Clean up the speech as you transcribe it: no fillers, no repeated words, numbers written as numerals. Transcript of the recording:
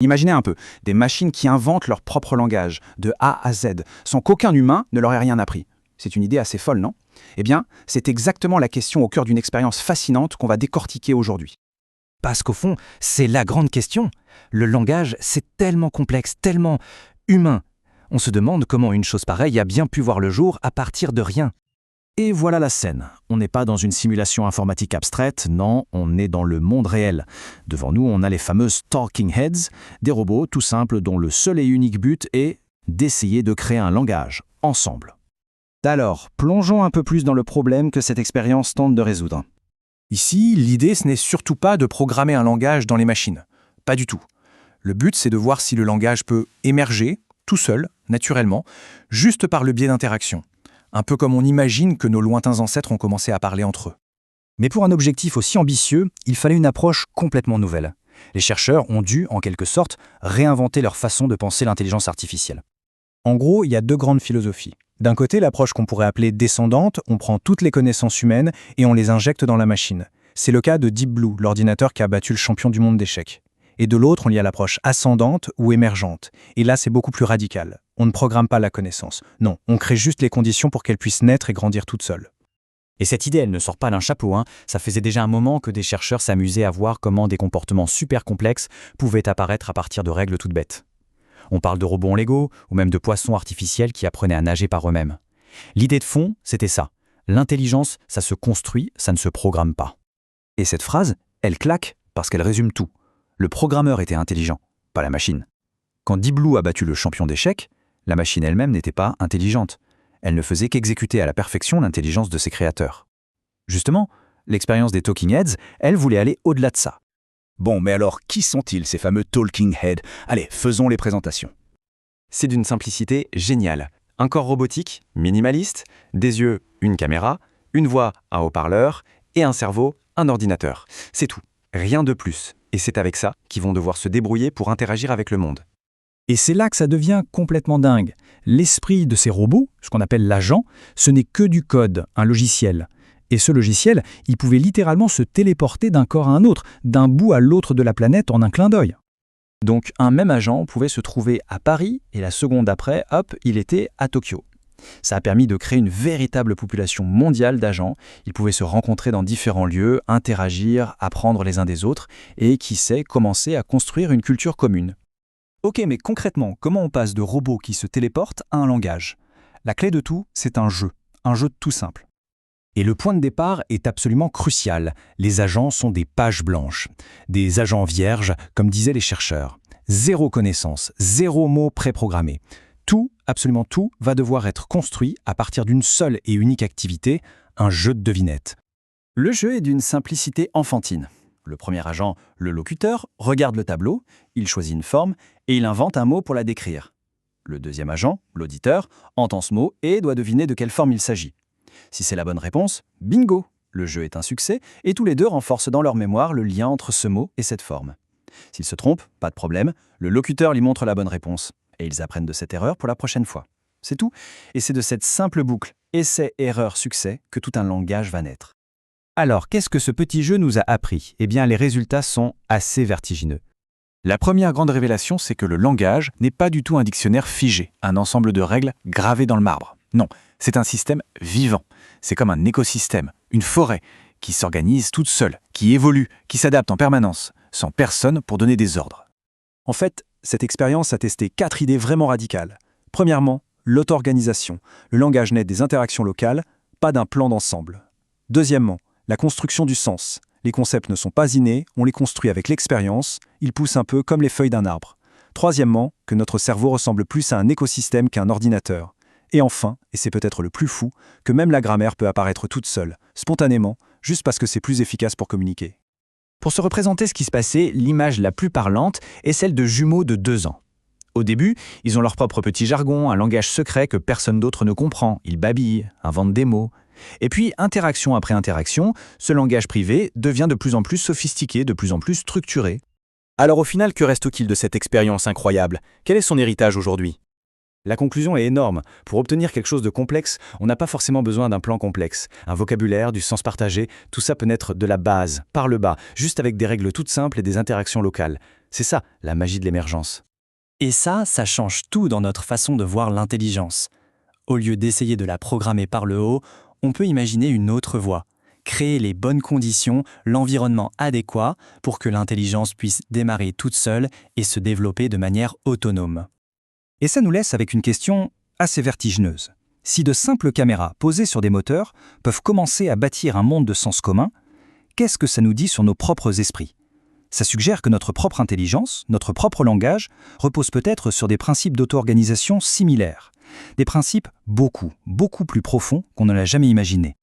Imaginez un peu, des machines qui inventent leur propre langage, de A à Z, sans qu'aucun humain ne leur ait rien appris. C'est une idée assez folle, non? Eh bien, c'est exactement la question au cœur d'une expérience fascinante qu'on va décortiquer aujourd'hui. Parce qu'au fond, c'est la grande question. Le langage, c'est tellement complexe, tellement humain. On se demande comment une chose pareille a bien pu voir le jour à partir de rien. Et voilà la scène. On n'est pas dans une simulation informatique abstraite, non, on est dans le monde réel. Devant nous, on a les fameuses Talking Heads, des robots tout simples dont le seul et unique but est d'essayer de créer un langage, ensemble. Alors, plongeons un peu plus dans le problème que cette expérience tente de résoudre. Ici, l'idée, ce n'est surtout pas de programmer un langage dans les machines. Pas du tout. Le but, c'est de voir si le langage peut émerger, tout seul, naturellement, juste par le biais d'interactions. Un peu comme on imagine que nos lointains ancêtres ont commencé à parler entre eux. Mais pour un objectif aussi ambitieux, il fallait une approche complètement nouvelle. Les chercheurs ont dû, en quelque sorte, réinventer leur façon de penser l'intelligence artificielle. En gros, il y a deux grandes philosophies. D'un côté, l'approche qu'on pourrait appeler descendante, on prend toutes les connaissances humaines et on les injecte dans la machine. C'est le cas de Deep Blue, l'ordinateur qui a battu le champion du monde d'échecs. Et de l'autre, on y a l'approche ascendante ou émergente. Et là, c'est beaucoup plus radical. On ne programme pas la connaissance. Non, on crée juste les conditions pour qu'elle puisse naître et grandir toute seule. Et cette idée, elle ne sort pas d'un chapeau, Ça faisait déjà un moment que des chercheurs s'amusaient à voir comment des comportements super complexes pouvaient apparaître à partir de règles toutes bêtes. On parle de robots en Lego, ou même de poissons artificiels qui apprenaient à nager par eux-mêmes. L'idée de fond, c'était ça. L'intelligence, ça se construit, ça ne se programme pas. Et cette phrase, elle claque parce qu'elle résume tout. Le programmeur était intelligent, pas la machine. Quand Deep Blue a battu le champion d'échecs, la machine elle-même n'était pas intelligente. Elle ne faisait qu'exécuter à la perfection l'intelligence de ses créateurs. Justement, l'expérience des Talking Heads, elle voulait aller au-delà de ça. Bon, mais alors, qui sont-ils, ces fameux Talking Heads? Allez, faisons les présentations. C'est d'une simplicité géniale. Un corps robotique, minimaliste, des yeux, une caméra, une voix, un haut-parleur, et un cerveau, un ordinateur. C'est tout. Rien de plus. Et c'est avec ça qu'ils vont devoir se débrouiller pour interagir avec le monde. Et c'est là que ça devient complètement dingue. L'esprit de ces robots, ce qu'on appelle l'agent, ce n'est que du code, un logiciel. Et ce logiciel, il pouvait littéralement se téléporter d'un corps à un autre, d'un bout à l'autre de la planète en un clin d'œil. Donc un même agent pouvait se trouver à Paris et la seconde d'après, hop, il était à Tokyo. Ça a permis de créer une véritable population mondiale d'agents. Ils pouvaient se rencontrer dans différents lieux, interagir, apprendre les uns des autres et, qui sait, commencer à construire une culture commune. Ok, mais concrètement, comment on passe de robots qui se téléportent à un langage? La clé de tout, c'est un jeu tout simple. Et le point de départ est absolument crucial. Les agents sont des pages blanches, des agents vierges, comme disaient les chercheurs. Zéro connaissance, zéro mot préprogrammé. Tout, absolument tout, va devoir être construit à partir d'une seule et unique activité, un jeu de devinettes. Le jeu est d'une simplicité enfantine. Le premier agent, le locuteur, regarde le tableau, il choisit une forme et il invente un mot pour la décrire. Le deuxième agent, l'auditeur, entend ce mot et doit deviner de quelle forme il s'agit. Si c'est la bonne réponse, bingo! Le jeu est un succès et tous les deux renforcent dans leur mémoire le lien entre ce mot et cette forme. S'ils se trompent, pas de problème, le locuteur lui montre la bonne réponse. Et ils apprennent de cette erreur pour la prochaine fois. C'est tout. Et c'est de cette simple boucle essai, erreur, succès que tout un langage va naître. Alors, qu'est-ce que ce petit jeu nous a appris? Eh bien, les résultats sont assez vertigineux. La première grande révélation, c'est que le langage n'est pas du tout un dictionnaire figé, un ensemble de règles gravées dans le marbre. Non, c'est un système vivant. C'est comme un écosystème, une forêt, qui s'organise toute seule, qui évolue, qui s'adapte en permanence, sans personne pour donner des ordres. En fait, cette expérience a testé 4 idées vraiment radicales. Premièrement, l'auto-organisation. Le langage naît des interactions locales, pas d'un plan d'ensemble. Deuxièmement, la construction du sens. Les concepts ne sont pas innés, on les construit avec l'expérience, ils poussent un peu comme les feuilles d'un arbre. Troisièmement, que notre cerveau ressemble plus à un écosystème qu'à un ordinateur. Et enfin, et c'est peut-être le plus fou, que même la grammaire peut apparaître toute seule, spontanément, juste parce que c'est plus efficace pour communiquer. Pour se représenter ce qui se passait, l'image la plus parlante est celle de jumeaux de 2 ans. Au début, ils ont leur propre petit jargon, un langage secret que personne d'autre ne comprend. Ils babillent, inventent des mots. Et puis, interaction après interaction, ce langage privé devient de plus en plus sophistiqué, de plus en plus structuré. Alors au final, que reste-t-il de cette expérience incroyable? Quel est son héritage aujourd'hui? La conclusion est énorme. Pour obtenir quelque chose de complexe, on n'a pas forcément besoin d'un plan complexe. Un vocabulaire, du sens partagé, tout ça peut naître de la base, par le bas, juste avec des règles toutes simples et des interactions locales. C'est ça, la magie de l'émergence. Et ça change tout dans notre façon de voir l'intelligence. Au lieu d'essayer de la programmer par le haut, on peut imaginer une autre voie. Créer les bonnes conditions, l'environnement adéquat pour que l'intelligence puisse démarrer toute seule et se développer de manière autonome. Et ça nous laisse avec une question assez vertigineuse. Si de simples caméras posées sur des moteurs peuvent commencer à bâtir un monde de sens commun, qu'est-ce que ça nous dit sur nos propres esprits ? Ça suggère que notre propre intelligence, notre propre langage, repose peut-être sur des principes d'auto-organisation similaires. Des principes beaucoup plus profonds qu'on ne l'a jamais imaginé.